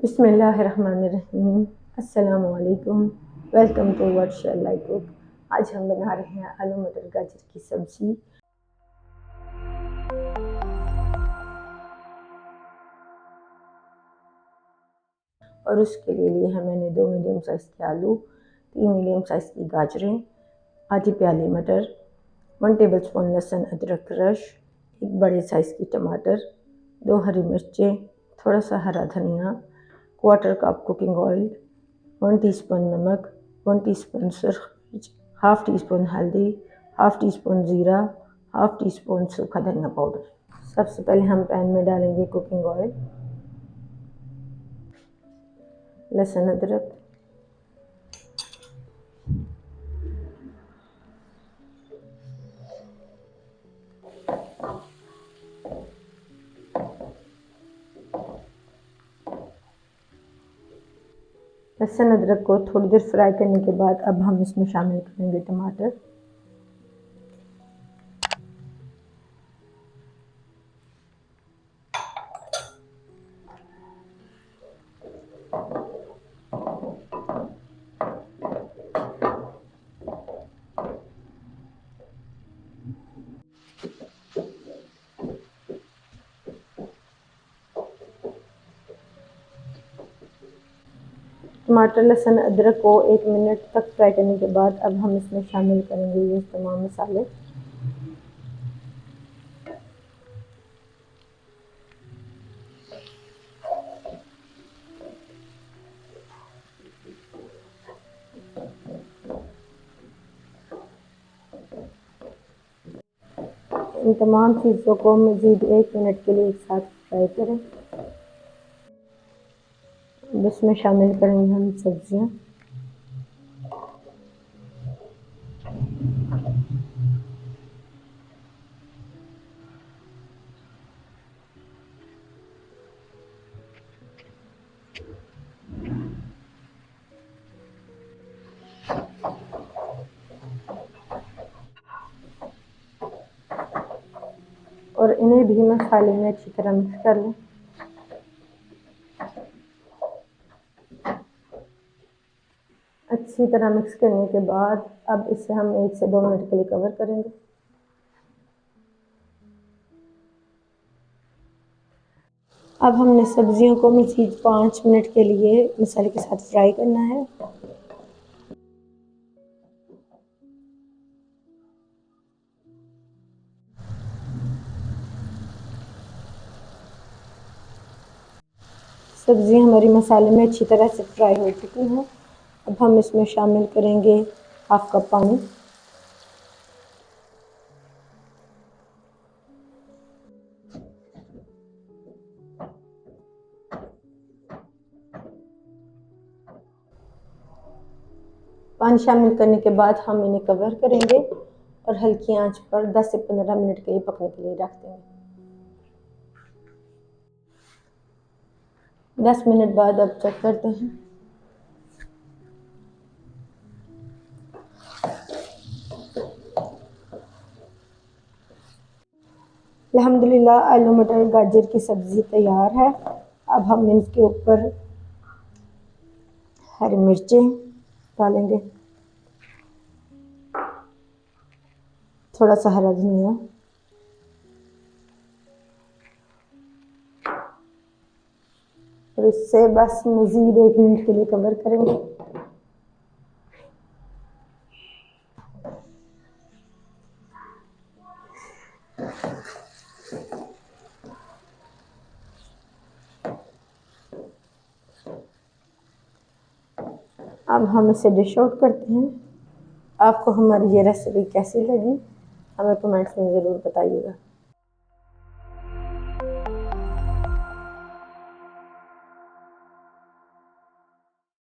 बिस्मिल्लाहिर्रहमानिर्रहीम। अस्सलामुअलैकुम। Welcome to word like cook. आज हम बना रहे हैं आलू मटर गाजर की सब्ज़ी। और उसके लिए हैं मैंने 2 मीडियम साइज़ के आलू, 3 मीडियम साइज़ की गाजरें, आधी प्याली मटर, 1 टेबलस्पून लहसुन अदरक क्रश, 1 बड़े साइज़ की टमाटर, 2 हरी मिर्चें, थोड़ा सा हरा धनिया, 1/4 कप कुकिंग ऑयल, 1 टीस्पून नमक, 1 टीस्पून सुर्ख मिर्च, हाफ़ टी स्पून हल्दी, हाफ़ टी स्पून ज़ीरा, हाफ़ टी स्पून सूखा धनिया पाउडर। सबसे पहले हम पैन में डालेंगे कुकिंग ऑयल, लहसुन अदरक, लहसुन अदरक को थोड़ी देर फ्राई करने के बाद अब हम इसमें शामिल करेंगे टमाटर। टमाटर लहसुन अदरक को 1 मिनट तक फ्राई करने के बाद अब हम इसमें शामिल करेंगे ये तमाम मसाले। इन तमाम चीज़ों को मज़ीद 1 मिनट के लिए एक साथ फ्राई करें। अब इसमें शामिल करेंगे हम सब्जियां। और इन्हें भी मसाले में अच्छी तरह मिक्स कर लें। अच्छी तरह मिक्स करने के बाद अब इसे हम 1 से 2 मिनट के लिए कवर करेंगे। अब हमने सब्जियों को मज़ीद 5 मिनट के लिए मसाले के साथ फ्राई करना है। सब्जियां हमारी मसाले में अच्छी तरह से फ्राई हो चुकी हैं। अब हम इसमें शामिल करेंगे 1/2 कप पानी। पानी शामिल करने के बाद हम इन्हें कवर करेंगे और हल्की आंच पर 10 से 15 मिनट के लिए पकने के लिए रख देंगे। 10 मिनट बाद अब चेक करते हैं। अल्हम्दुलिल्लाह आलू मटर गाजर की सब्ज़ी तैयार है। अब हम इसके ऊपर हरी मिर्चें डालेंगे, थोड़ा सा हरा धनिया, और इससे बस मज़ीद 1 मिनट के लिए कवर करेंगे। अब हम इसे डिश आउट करते हैं। आपको हमारी ये रेसिपी कैसी लगी हमें कमेंट्स में ज़रूर बताइएगा।